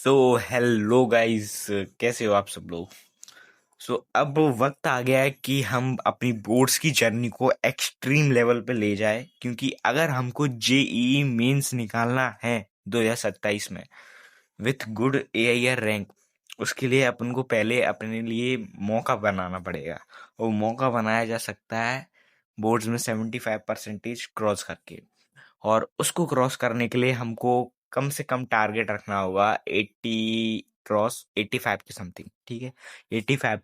So hello guys, कैसे हो आप सब लोग। अब वक्त आ गया है कि हम अपनी बोर्ड्स की जर्नी को एक्सट्रीम लेवल पे ले जाए, क्योंकि अगर हमको जेईई मेंस निकालना है 2027 में विथ गुड एआईआर रैंक, उसके लिए अपन को पहले अपने लिए मौका बनाना पड़ेगा। और मौका बनाया जा सकता है बोर्ड्स में 75% क्रॉस करके। और उसको क्रॉस करने के लिए हमको कम से कम टारगेट रखना होगा 85 के समथिंग। ठीक है, 85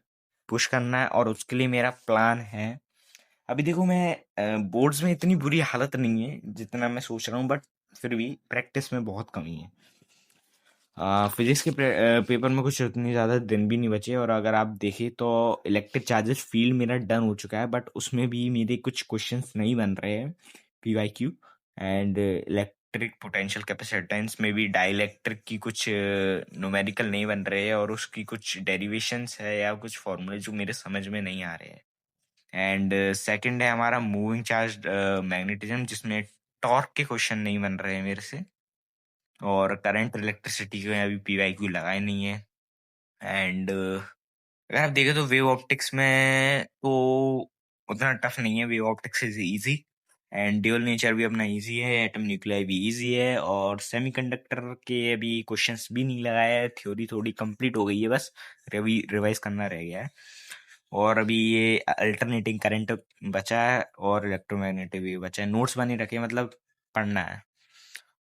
पुश करना है, और उसके लिए मेरा प्लान है। अभी देखो, मैं बोर्ड्स में इतनी बुरी हालत नहीं है जितना मैं सोच रहा हूँ, बट फिर भी प्रैक्टिस में बहुत कमी है। फिजिक्स के पेपर में कुछ उतनी ज़्यादा दिन भी नहीं बचे, और अगर आप देखें तो इलेक्ट्रिक चार्जेस फील्ड मेरा डन हो चुका है, बट उसमें भी मेरे कुछ क्वेश्चंस नहीं बन रहे हैं PYQ. And electric potential capacitance में भी डाइलेक्ट्रिक की कुछ न्यूमेरिकल नहीं बन रहे हैं, और उसकी कुछ डेरिवेशंस है या कुछ फॉर्मूले जो मेरे समझ में नहीं आ रहे हैं। एंड सेकंड है हमारा मूविंग चार्ज मैग्नेटिज्म, जिसमें टॉर्क के क्वेश्चन नहीं बन रहे हैं मेरे से। और करंट इलेक्ट्रिसिटी के अभी पीवाईक्यू लगा ही नहीं है। एंड अगर आप देखें तो वेव ऑप्टिक्स में तो उतना टफ नहीं है, wave optics is easy. And dual nature भी अपना इजी है, एटम न्यूक्लियाई भी इजी है, और सेमीकंडक्टर के अभी क्वेश्चंस भी नहीं लगाया है, थ्योरी थोड़ी कंप्लीट हो गई है, बस रिवाइज करना रह गया है। और अभी ये अल्टरनेटिंग करंट बचा है, और इलेक्ट्रोमैग्नेटिक वेव बचा है। नोट्स बने रखे, मतलब पढ़ना है।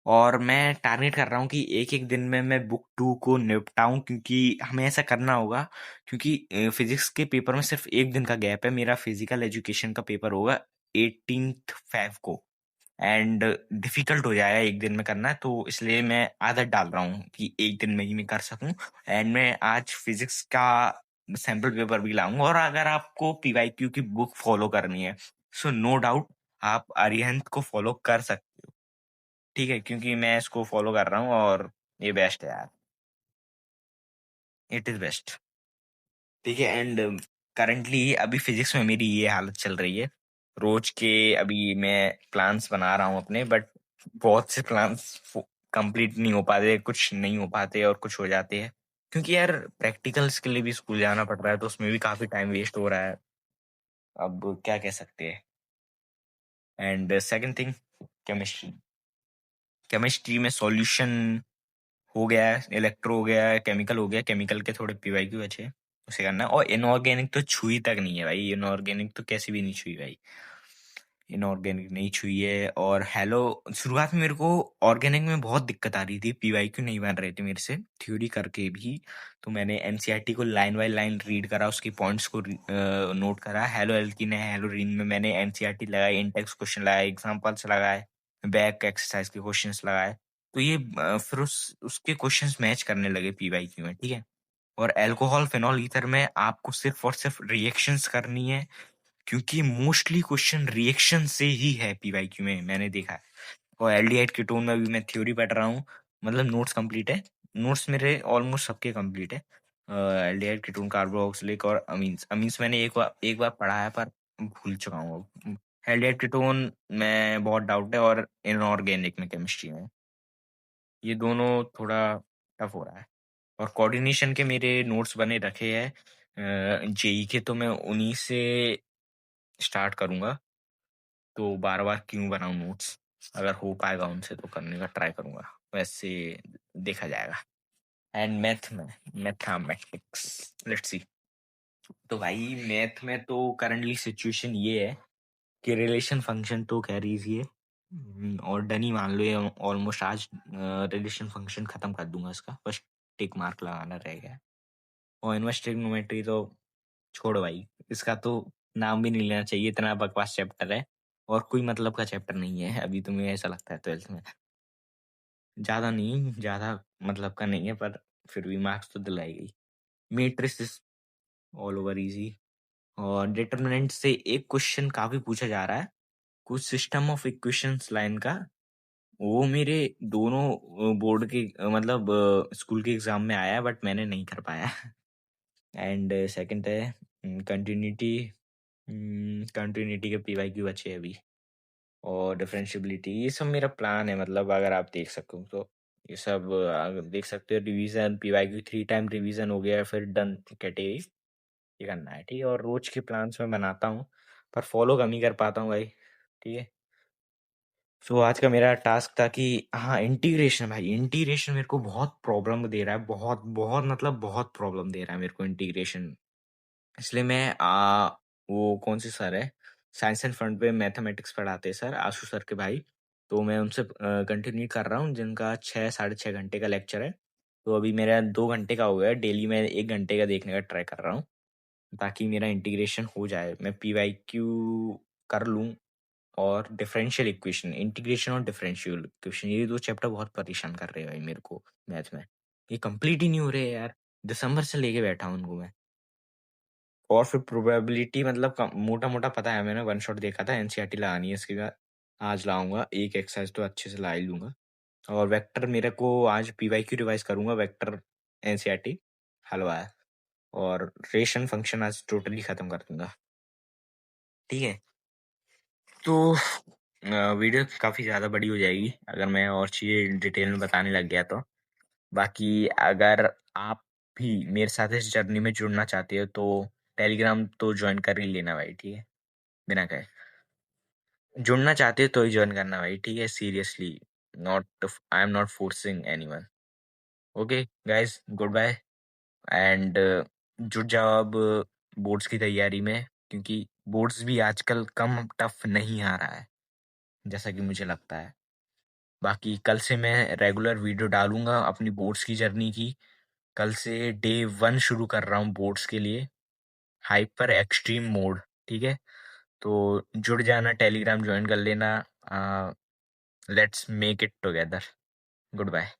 और मैं टारगेट कर रहा हूँ कि एक एक दिन में मैं बुक 2 को निपटाऊं, क्योंकि हमें ऐसा करना होगा। क्योंकि फिजिक्स के पेपर में सिर्फ एक दिन का गैप है। मेरा फिजिकल एजुकेशन का पेपर होगा 18 फेब को, एंड डिफिकल्ट हो जाएगा एक दिन में करना, तो इसलिए मैं आदत डाल रहा हूँ कि एक दिन में ही मैं कर सकूं। एंड मैं आज फिजिक्स का सैम्पल पेपर भी लाऊंगा। और अगर आपको पीवाईक्यू की बुक फॉलो करनी है, सो नो डाउट आप अरिहंत को फॉलो कर सकते हो। ठीक है, क्योंकि मैं इसको फॉलो कर रहा हूँ, और ये बेस्ट है यार, इट इज बेस्ट। ठीक है। एंड करंटली अभी फिजिक्स में मेरी ये हालत चल रही है। रोज के अभी मैं प्लान्स बना रहा हूँ अपने, बट बहुत से प्लान्स कंप्लीट नहीं हो पाते, कुछ नहीं हो पाते और कुछ हो जाते हैं, क्योंकि यार प्रैक्टिकल्स के लिए भी स्कूल जाना पड़ रहा है, तो उसमें भी काफी टाइम वेस्ट हो रहा है। अब क्या कह सकते हैं। And second thing, chemistry. Chemistry में सॉल्यूशन हो गया है, इलेक्ट्रो हो गया है, केमिकल हो गया। केमिकल के थोड़े पीवाईक्यू बचे हैं, उसे करना है। और इनऑर्गेनिक तो छुई तक नहीं है भाई, इनऑर्गेनिक तो कैसी भी नहीं छुई भाई, इनऑर्गेनिक नहीं छुई है। और हेलो, शुरुआत में मेरे को ऑर्गेनिक में बहुत दिक्कत आ रही थी, पीवाईक्यू नहीं बन रहे थे मेरे से थ्योरी करके भी। तो मैंने एनसीईआरटी को लाइन बाय लाइन रीड करा, उसकी पॉइंट्स को नोट करा। हेलो एल्कीन है, हेलोरीन में मैंने एनसीईआरटी लगाई, इंटेक्स क्वेश्चन लगाए, एग्जाम्पल्स लगाए, बैक एक्सरसाइज के क्वेश्चंस लगाए। तो ये फिर उसके क्वेश्चंस मैच करने लगे पीवाईक्यू में। ठीक है। और अल्कोहल फिनॉल ईथर में आपको सिर्फ और सिर्फ रिएक्शंस करनी है, क्योंकि मोस्टली क्वेश्चन रिएक्शन से ही है पीवाईक्यू में, मैंने देखा है। और एल्डिहाइड कीटोन में भी मैं थ्योरी पढ़ रहा हूँ, मतलब नोट्स कंप्लीट है। नोट्स मेरे ऑलमोस्ट सबके कंप्लीट है। एल्डिहाइड कीटोन, कार्बोक्सिलिक और अमीन्स। अमीन्स मैंने एक बार पढ़ा है, पर भूल चुका हूँ अब। एल्डिहाइड कीटोन में बहुत डाउट है, और इनऑर्गेनिक में, केमिस्ट्री में, ये दोनों थोड़ा टफ हो रहा है। और कोऑर्डिनेशन के मेरे नोट्स बने रखे हैं जेई के, तो मैं उन्हीं से स्टार्ट करूंगा। तो बार बार क्यों बनाऊं नोट्स, अगर हो पाएगा उनसे तो करने का ट्राई करूंगा, वैसे देखा जाएगा। एंड मैथ में, मैथमेटिक्स, लेट्स सी। तो भाई मैथ में तो करंटली सिचुएशन ये है कि रिलेशन फंक्शन तो कह लीजिए, और डन ही मान लो, ये ऑलमोस्ट आज रिलेशन फंक्शन खत्म कर दूंगा, इसका बस टिक मार्क लगाना रह गया है। और इनवर्स ट्रिग्नोमेट्री तो छोड़ो भाई, इसका तो नाम भी नहीं लेना चाहिए, इतना बकवास चैप्टर है, और कोई मतलब का चैप्टर नहीं है अभी, तुम्हें ऐसा लगता है 12th में। ज्यादा नहीं, ज्यादा मतलब का नहीं है, पर फिर भी मार्क्स तो दिलाई गई। Matrices all over easy. और डिटरमिनेंट से एक क्वेश्चन काफी पूछा जा रहा है, कुछ सिस्टम ऑफ इक्वेशंस लाइन का। वो मेरे दोनों बोर्ड के मतलब स्कूल के एग्जाम में आया, बट मैंने नहीं कर पाया। एंड सेकंड है कंटिन्यूटी। कंटिन्यूटी के पीवाईक्यू बचे हैं अभी, और डिफरेंशियबिलिटी, ये सब मेरा प्लान है, मतलब अगर आप देख सको तो ये सब देख सकते हो। रिवीजन पीवाईक्यू 3 टाइम रिवीजन हो गया, फिर डन कैटेगरी ये करना है, ठीक है। और रोज के प्लान्स मैं बनाता हूँ पर फॉलो कम ही कर पाता हूँ भाई, ठीक है। सो आज का मेरा टास्क था कि हाँ, इंटीग्रेशन भाई, इंटीग्रेशन मेरे को बहुत प्रॉब्लम दे रहा है, बहुत बहुत मतलब बहुत प्रॉब्लम दे रहा है मेरे को इंटीग्रेशन। इसलिए मैं वो कौन से सर है, साइंस एंड फंड पे मैथमेटिक्स पढ़ाते हैं सर, आशु सर के भाई, तो मैं उनसे कंटिन्यू कर रहा हूँ, जिनका 6 साढ़े 6 घंटे का लेक्चर है। तो अभी मेरा 2 घंटे का हो गया, डेली मैं 1 घंटे का देखने का ट्राई कर रहा हूँ ताकि मेरा इंटीग्रेशन हो जाए, मैं पीवाईक्यू कर लूँ। और डिफरेंशियल इक्वेशन, इंटीग्रेशन और डिफरेंशियल इक्वेशन, ये दो चैप्टर बहुत परेशान कर रहे हैं भाई मेरे को मैथ में। ये कंप्लीट ही नहीं हो रहे यार, दिसंबर से लेके बैठा हूँ उनको मैं। और फिर प्रोबेबिलिटी मतलब मोटा मोटा पता है, मैंने वन शॉट देखा था, एनसीईआरटी लगानी है इसके बाद। आज लाऊंगा एक एक्सरसाइज तो अच्छे से ला ही लूंगा। और वेक्टर मेरे को आज पीवाईक्यू रिवाइज करूंगा, वेक्टर एनसीईआरटी हलवा है। और रेशन फंक्शन आज टोटली खत्म कर दूंगा, ठीक है। तो वीडियो काफ़ी ज़्यादा बड़ी हो जाएगी अगर मैं और चीज़ें डिटेल में बताने लग गया तो। बाकी अगर आप भी मेरे साथ इस जर्नी में जुड़ना चाहते हो तो टेलीग्राम तो ज्वाइन कर ही लेना भाई, ठीक है, बिना कहे। जुड़ना चाहते हो तो ही ज्वाइन करना भाई, ठीक है, seriously. Not, I am not forcing anyone. Okay guys, good bye. And जुट जाओ अब बोर्ड्स की तैयारी में, क्योंकि बोर्ड्स भी आजकल कम टफ नहीं आ रहा है जैसा कि मुझे लगता है। बाकी कल से मैं रेगुलर वीडियो डालूंगा अपनी बोर्ड्स की जर्नी की। कल से डे 1 शुरू कर रहा हूँ बोर्ड्स के लिए, हाइपर एक्सट्रीम मोड, ठीक है। तो जुड़ जाना, टेलीग्राम ज्वाइन कर लेना। Let's make it together. Good bye.